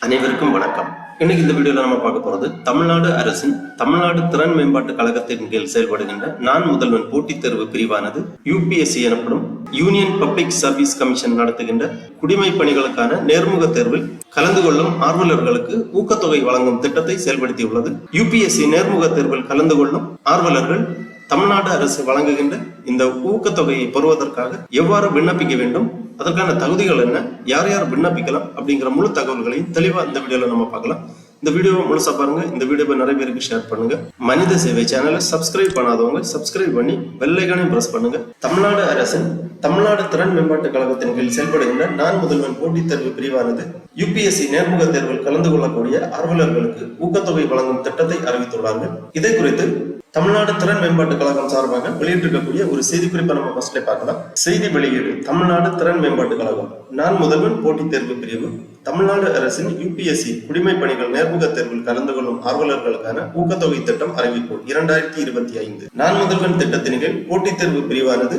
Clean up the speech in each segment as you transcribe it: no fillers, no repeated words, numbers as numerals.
அனைவருக்கும் வணக்கம். இன்னைக்கு இந்த வீடியோல நம்ம பார்க்க போறது தமிழ்நாடு அரசின் தமிழ்நாடு திறன் மேம்பாட்டு கழகத்தின் கீழ் செயல்படுகின்ற நான் முதல்வன் போட்டித் தேர்வு பிரிவானது யூபிஎஸ்சி எனப்படும் யூனியன் பப்ளிக் சர்வீஸ் கமிஷன் நடத்துகின்ற குடிமை பணிகளுக்கான நேர்முக தேர்வில் கலந்து கொள்ளும் ஆர்வலர்களுக்கு ஊக்கத்தொகை வழங்கும் திட்டத்தை செயல்படுத்தியுள்ளது. யூபிஎஸ்சி நேர்முக தேர்வில் கலந்து கொள்ளும் ஆர்வலர்கள் தமிழ்நாடு அரசு வழங்குகின்ற இந்த ஊக்கத்தொகையை பெறுவதற்காக எவ்வாறு விண்ணப்பிக்க வேண்டும், அதற்கான தகுதிகள் என்ன, யார் யார் விண்ணப்பிக்கலாம் அப்படிங்கிற முழு தகவல்களையும் தெளிவா இந்த வீடியோல நம்ம பார்க்கலாம். இந்த வீடியோவை முழுசா பாருங்க. இந்த வீடியோவை நிறைய பேருக்கு ஷேர் பண்ணுங்க. மனித சேவை சேனலை சப்ஸ்கிரைப் பண்ணாதவங்க சப்ஸ்கிரைப் பண்ணி பெல் ஐகானையும் பிரஸ் பண்ணுங்க. தமிழ்நாடு அரசின் தமிழ்நாடு திறன் மேம்பாட்டு கழகத்தின் கீழ் செயல்படுகின்ற நான் முதல்வன் போட்டித் தேர்வு பிரிவானது யூபிஎஸ்சி நேர்முக தேர்வில் கலந்து கொள்ளக்கூடிய ஆர்வலர்களுக்கு ஊக்கத்தொகை வழங்கும் திட்டத்தை அறிவித்துள்ளார்கள். இதை குறித்து தமிழ்நாடு திறன் மேம்பாட்டு கழகம் சார்பாக வெளியிட்டிருக்கக்கூடிய ஒரு செய்தி குறிப்பை நம்ம ஃபர்ஸ்ட்ல பார்க்கலாம். செய்தி வெளியீடு: தமிழ்நாடு திறன் மேம்பாட்டு கழகம் நான் முதல்வன் போட்டித் தேர்வு பிரிவு தமிழ்நாடு அரசின் யூபிஎஸ்சி குடிமை பணிகள் நேர்முக தேர்வில் கலந்து கொள்ளும் ஆர்வலர்களுக்கான ஊக்கத்தொகை திட்டம் அறிவிப்பு 2025. நான் முதல்வன் திட்டத்தின் கீழ் போட்டித் தேர்வு பிரிவானது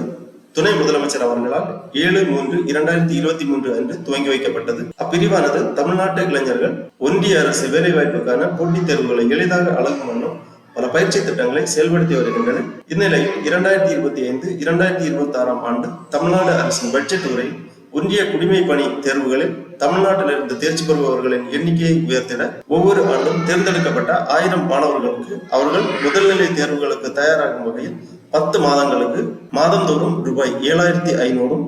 துணை முதலமைச்சர் அவர்களால் 7/3/2023 அன்று துவங்கி வைக்கப்பட்டது. அப்பிரிவானது தமிழ்நாட்டு இளைஞர்கள் ஒன்றிய அரசு வேலைவாய்ப்புக்கான போட்டித் தேர்வுகளை எளிதாக அழகும் வண்ணம் பல பயிற்சி திட்டங்களை செயல்படுத்தி வருகின்றன. இந்நிலையில் 2025-2026 ஆண்டு தமிழ்நாடு அரசின் பட்ஜெட் உரையில் ஒன்றிய குடிமை பணி தேர்வுகளில் தமிழ்நாட்டிலிருந்து தேர்ச்சி பெறுபவர்களின் எண்ணிக்கையை உயர்த்திட ஒவ்வொரு ஆண்டும் தேர்ந்தெடுக்கப்பட்ட 1000 மாணவர்களுக்கு அவர்கள் முதல்நிலை தேர்வுகளுக்கு தயாராகும் வகையில் 10 மாதங்களுக்கு மாதந்தோறும் ரூபாய் 7,500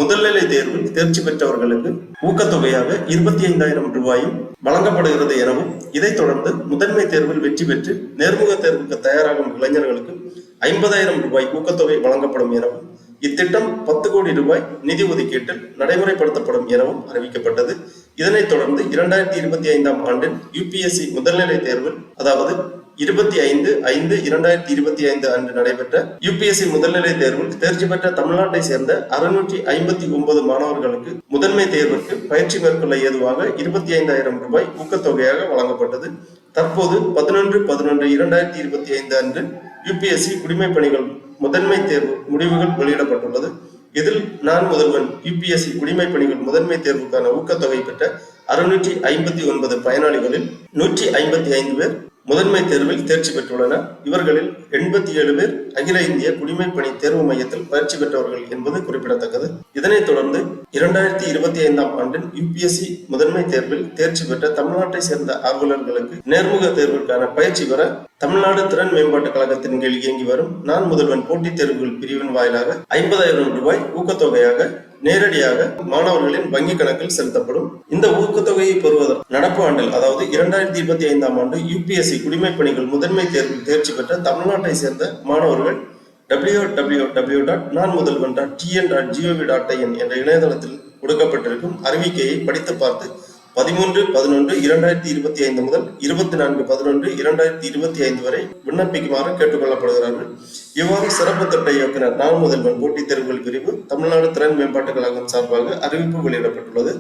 முதல்நிலை தேர்வில் தேர்ச்சி பெற்றவர்களுக்கு ஊக்கத்தொகையாக 25,000 ரூபாயும் வழங்கப்படுகிறது எனவும், இதைத் தொடர்ந்து முதன்மை தேர்வில் வெற்றி பெற்று நேர்முக தேர்வுக்கு தயாராகும் இளைஞர்களுக்கு 50,000 ரூபாய் ஊக்கத்தொகை வழங்கப்படும் எனவும், இத்திட்டம் 10 கோடி ரூபாய் நிதி ஒதுக்கீட்டில் நடைமுறைப்படுத்தப்படும் எனவும் அறிவிக்கப்பட்டது. இதனைத் தொடர்ந்து 2025 ஆண்டில் யூபிஎஸ்சி முதல்நிலை தேர்வில், அதாவது 25/5/2025 அன்று நடைபெற்ற யூபிஎஸ்சி முதல்நிலை தேர்வில் தேர்ச்சி பெற்ற தமிழ்நாட்டை சேர்ந்த 659 மாணவர்களுக்கு முதன்மை தேர்விற்கு பயிற்சி மேற்கொள்ள ஏதுவாக 25,000 ரூபாய் ஊக்கத்தொகையாக வழங்கப்பட்டது. தற்போது 11/11/2025 அன்று யூபிஎஸ்சி குடிமை பணிகள் முதன்மை தேர்வு முடிவுகள் வெளியிடப்பட்டுள்ளது. இதில் நான் முதல்வன் யூபிஎஸ்சி குடிமை பணிகள் முதன்மை தேர்வுக்கான ஊக்கத்தொகை பெற்ற 659 பயனாளிகளில் 155 பேர் முதன்மை தேர்வில் தேர்ச்சி பெற்றுள்ளனர். இவர்களில் 87 பேர் அகில இந்திய குடிமை பணி தேர்வு மையத்தில் பயிற்சி பெற்றவர்கள் என்பது குறிப்பிடத்தக்கது. இதனைத் தொடர்ந்து 2025 ஆண்டில் யூபிஎஸ்சி முதன்மை தேர்வில் தேர்ச்சி பெற்ற தமிழ்நாட்டை சேர்ந்த ஆர்வலர்களுக்கு நேர்முக தேர்விற்கான பயிற்சி பெற தமிழ்நாடு திறன் மேம்பாட்டு கழகத்தின் கீழ் இயங்கி வரும் நான் முதல்வன் போட்டித் தேர்வுகள் பிரிவின் வாயிலாக 50,000 ரூபாய் ஊக்கத்தொகையாக நேரடியாக மாணவர்களின் வங்கி கணக்கில் செலுத்தப்படும். இந்த ஊக்கத்தொகையை பெறுவதற்கு நடப்பு ஆண்டில், அதாவது 2025 ஆண்டு யூபிஎஸ்சி குடிமை பணிகள் முதன்மை தேர்வில் தேர்ச்சி பெற்ற தமிழ்நாட்டை சேர்ந்த மாணவர்கள் www.nanmudalvan.tn.gov.in என்ற இணையதளத்தில் கொடுக்கப்பட்டிருக்கும் அறிவிக்கையை படித்து பார்த்து 13/11/2025 முதல் 24/11/2025 வரை விண்ணப்பிக்குமாறு கேட்டுக்கொள்ளப்படுகிறார்கள். இவ்வாறு சிறப்பு திட்ட இயக்குனர் நான் முதல்வன் போட்டித் தேர்வுகள் பிரிவு தமிழ்நாடு திறன் மேம்பாட்டு கழகம் சார்பாக அறிவிப்பு வெளியிடப்பட்டுள்ளது.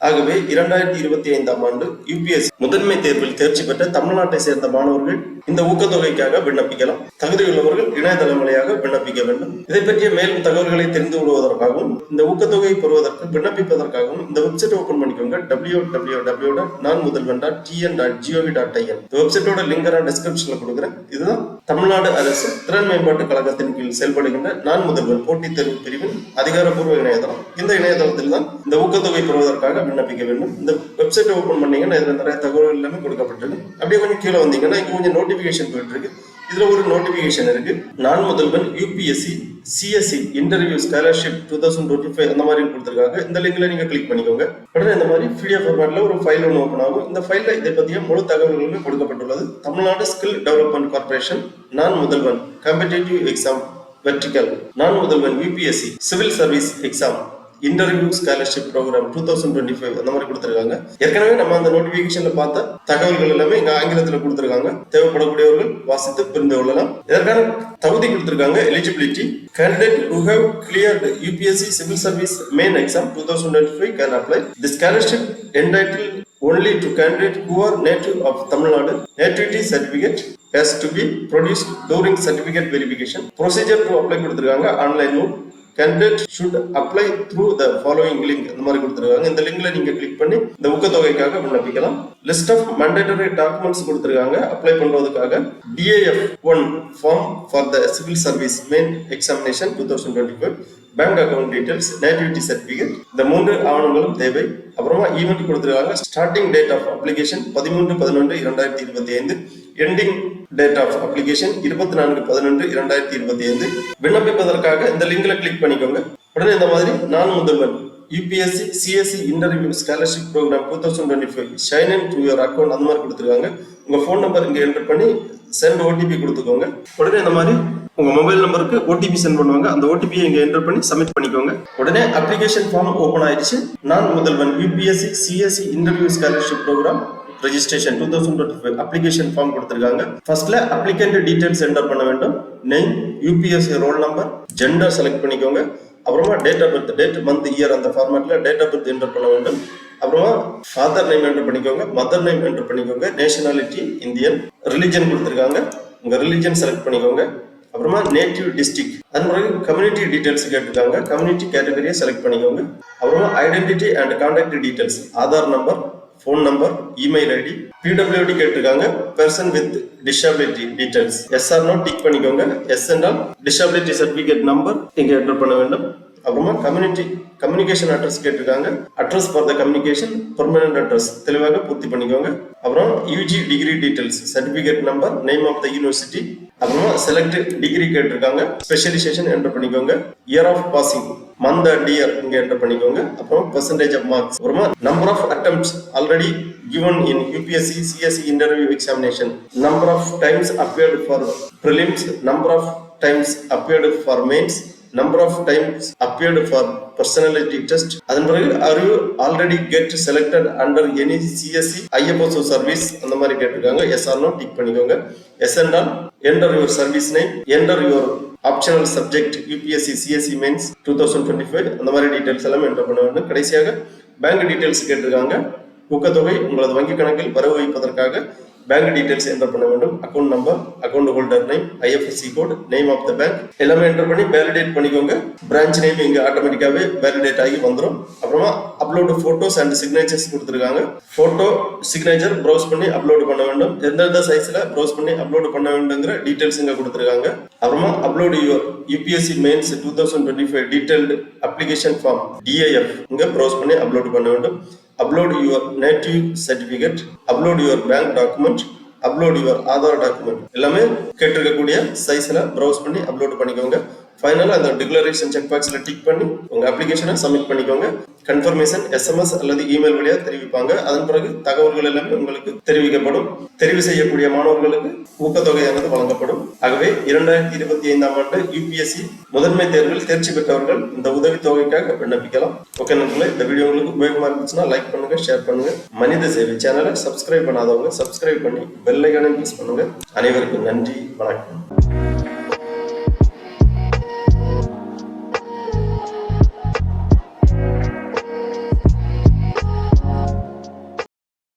ஆகவே 2025 ஆண்டு யூபிஎஸ்சி முதன்மை தேர்வில் தேர்ச்சி பெற்ற தமிழ்நாட்டை சேர்ந்த மாணவர்கள் இந்த ஊக்கத்தொகைக்காக விண்ணப்பிக்கலாம். தகுதியுள்ளவர்கள் இணையதளம் வழியாக விண்ணப்பிக்க வேண்டும். இதை பற்றிய மேலும் தகவல்களை தெரிந்து கொள்வதற்காகவும் இந்த ஊக்கத்தொகையை பெறுவதற்கு விண்ணப்பிப்பதற்காகவும் இந்த வெப்சைட் ஓபன் பண்ணிக்கோங்க. www.nanmudalvan.tn.gov.in. இந்த வெப்சைட்டோட லிங்க் நான் டிஸ்கிரிப்ஷன்ல கொடுக்குறேன். இதுதான் தமிழ்நாடு அரசு திறன் மேம்பாட்டு கழகத்தின் கீழ் செயல்படுகின்ற நான் முதல்வன் போட்டித் தேர்வு பிரிவின் அதிகாரப்பூர்வ இணையதளம். இந்த இணையதளத்தில் தான் இந்த ஊக்கத்தொகை பெறுவதற்காக விண்ணப்பிக்க வேண்டும். இந்த வெப்சைட் ஓபன் பண்ணீங்கன்னா இதுல நிறைய தகவல்கள் எல்லாமே கொடுக்கப்பட்டிருக்கு. அப்படியே கொஞ்சம் கீழே வந்தீங்கன்னா இங்க கொஞ்சம் நோட்டிபிகேஷன் போயிட்டு இருக்கு. இதுல ஒரு நோட்டிபிகேஷன் இருக்கு. நான் Mudhalvan UPSC CSC interview scholarship 2025 அந்த மாதிரி கொடுத்திருக்காங்க. இந்த லிங்க்ல நீங்க கிளிக் பண்ணிக்கோங்க. உடனே இந்த மாதிரி பிடிஎஃப் ஃபார்மேட்ல ஒரு ஃபைல் ஒன்று ஓபன் ஆகும். இந்த ஃபைல்ல இதை பற்றிய முழு தகவல்களுமே கொடுக்கப்பட்டுள்ளது. தமிழ்நாடு ஸ்கில் டெவலப்மெண்ட் கார்பரேஷன் நான் முதல்வன் competitive exam vertical Naan Mudhalvan UPSC civil service exam interview scholarship programme 2025 அந்த மாதிரி கொடுத்திருக்காங்க. ஏற்கனவே நம்ம அந்த நோட்டிபிகேஷன்ல பார்த்த தகவல்கள் எல்லாமே இங்க ஆங்கிலத்தில் கொடுத்திருக்காங்க. தேவைப்படக்கூடியவர்கள் வாசித்து புரிந்து கொள்ளலாம். இதற்கான தகுதி கொடுத்திருக்காங்க. Eligibility: candidate who have cleared UPSC civil service main exam 2025 can apply. The scholarship entitled only to candidates who are native of Tamil Nadu. Nativity certificate has to be produced during certificate verification. Procedure to apply கொடுத்திருக்காங்க. Online mode candidate should apply through the following link அந்த மாதிரி கொடுத்திருக்காங்க. இந்த லிங்க்ல நீங்க click பண்ணி இந்த ஊக்கத்தொகைக்காக விண்ணப்பிக்கலாம். லிஸ்ட் ஆஃப் mandatory டாக்குமெண்ட்ஸ் கொடுத்திருக்காங்க அப்ளை பண்றதுக்காக. DAF 1 form for the civil service main examination 2025, bank account details, nativity certificate, இந்த 3 ஆவணங்களும் தேவை. அப்புறமா ஈவெண்ட் கொடுத்திருக்காங்க. Starting date of application 13/11/2025, ending date of application 24/11/2025. விண்ணப்பிப்பதற்காக இந்த லிங்க்ல கிளிக் பண்ணிக்கோங்க. உடனே இந்த மாதிரி Naan Mudhalvan UPSC CSE interview scholarship programme 2025 sign in to your account அந்த மாதிரி கொடுத்துருக்காங்க. உங்க ஃபோன் நம்பர் இங்க என்டர் பண்ணி சென்ட் OTP கொடுத்துக்கோங்க. உடனே இந்த மாதிரி உங்க மொபைல் நம்பருக்கு OTP சென்ட் பண்ணுவாங்க. அந்த OTP இங்க என்டர் பண்ணி சப்மிட் பண்ணிக்கோங்க. உடனே அப்ளிகேஷன் ஃபார்ம் ஓபன் ஆயிடுச்சு. Naan Mudhalvan UPSC CSE interview scholarship programme registration 2025 application form கொடுத்திருக்காங்க. ஃபர்ஸ்ட்ல அப்ளிகன்ட் டீடைல்ஸ் என்டர் பண்ண வேண்டும். Name, UPSC roll number, gender select பண்ணிக்கோங்க. அப்புறமா date of birth, date, month, year அந்த ஃபார்மேட்ல டேட் ஆஃப் பர்த் என்டர் பண்ண வேண்டும். அப்புறமா ஃபாதர் நேம் என்டர் பண்ணிக்கோங்க, மதர் நேம் என்டர் பண்ணிக்கோங்க, நேஷனாலிட்டி இந்தியன், ரிலிஜன் கொடுத்திருக்காங்க, உங்க ரிலிஜன் செலக்ட் பண்ணிக்கோங்க. அப்புறமா நேட்டிவ் டிஸ்ட்ரிக்ட், அது பிறகு கம்யூனிட்டி டீடைல்ஸ் கேட்டிருக்காங்க, கம்யூனிட்டி கேட்டகரியை செலக்ட் பண்ணிக்கோங்க. அப்புறமா identity and contact details, Aadhaar number, phone number, email ID, PWD கேட்டிருக்காங்க, person with disability details, yes or no tick பண்ணிக்கோங்க. எஸ் என்றால் டிசபிலிட்டி சர்டிபிகேட் நம்பர் இங்க என்டர் பண்ண வேண்டும். அப்புறமா கம்யூனிகேஷன் அட்ரஸ் கேட்டிருக்காங்க, address for the communication permanent address தெளிவாக பூர்த்தி பண்ணிக்கோங்க. அப்புறம் UG degree details, certificate number, name of the university, அப்புறமா செலக்ட் டிகிரி கேட்டிருக்காங்க, ஸ்பெஷலைசேஷன் என்டர் பண்ணிக்கோங்க. Year of passing, month and year இங்க என்டர் பண்ணிக்கோங்க. அப்புறம் பெர்சன்டேஜ் ஆஃப் மார்க்ஸ், அப்புறமா number of attempts already given in UPSC CSE interview examination, number of times appeared for prelims, number of times appeared for mains, number of times appeared for personality test. அதன் பிறகு are you already get selected under any CSE IFSO service அந்த மாதிரி கேட்டிருக்காங்க. S or no tick பண்ணிக்கோங்க. Yes என்றால் enter your service name, enter your optional subject UPSC CSE mains 2025 அந்த மாதிரி details எல்லாம் என்டர் பண்ண வேண்டும். கடைசியாக பேங்க் டீடைல்ஸ் கேட்டிருக்காங்க. ஊக்கத்தொகை உங்களது வங்கி கணக்கில் வரவு வைப்பதற்காக பேங்க் டீடைல்ஸ் என்டர் பண்ண வேண்டும். Account number, account holder name, IFSC code, name of the bank எல்லாமே என்டர் பண்ணி வேலிடேட் பண்ணிக்கோங்க. பிரான்ச் நேம் இங்க ஆட்டோமேட்டிக்காவே வேலிடேட் ஆகி வந்துடும். அப்புறமா அப்லோட் போட்டோஸ் அண்ட் சிக்னேச்சர்ஸ் கொடுத்துருக்காங்க. போட்டோ, சிக்னேச்சர் ப்ரௌஸ் பண்ணி அப்லோட் பண்ண வேண்டும். எந்தெந்த சைஸ்ல ப்ரௌஸ் பண்ணி அப்லோட் பண்ண வேண்டுங்கிற டீடைல்ஸ் இங்க கொடுத்துருக்காங்க. அப்புறமா upload your UPSC mains 2025 detailed application form DAF இங்க ப்ரௌஸ் பண்ணி அப்லோட் பண்ண வேண்டும். Upload your native certificate, upload your bank document, upload your Aadhaar document எல்லாமே கேட்டிருக்கக்கூடிய சைஸ்ல ப்ரௌஸ் பண்ணி அப்லோட் பண்ணிக்கோங்க. ஃபைனலா அந்த டிக்ளரேஷன் செக் பாக்ஸ்ல டிக் பண்ணி உங்க அப்ளிகேஷனை சப்மிட் பண்ணிக்கோங்க. கன்ஃபர்மேஷன் SMS அல்லது இமெயில் வழியா தெரிவிப்பாங்க. அதன் பிறகு தகவல்கள் எல்லாமே உங்களுக்கு தெரிவிக்கப்படும். தெரிவு செய்யக்கூடிய மாணவர்களுக்கு ஊக்கத்தொகையானது வழங்கப்படும். ஆகவே 2025ஆம் ஆண்டு UPSC முதன்மை தேர்வில் தேர்ச்சி பெற்றவர்கள் இந்த உதவித்தொகைக்காக விண்ணப்பிக்கலாம். ஓகே நண்பர்களே, இந்த வீடியோ உங்களுக்கு உபயோகமா இருந்துச்சுன்னா லைக் பண்ணுங்க, ஷேர் பண்ணுங்க. மனித சேவை சேனலை சப்ஸ்கிரைப் பண்ணாதவங்க சப்ஸ்கிரைப் பண்ணி பெல் ஐகானை பிரஸ் பண்ணுங்க. அனைவருக்கும் நன்றி, வணக்கம்.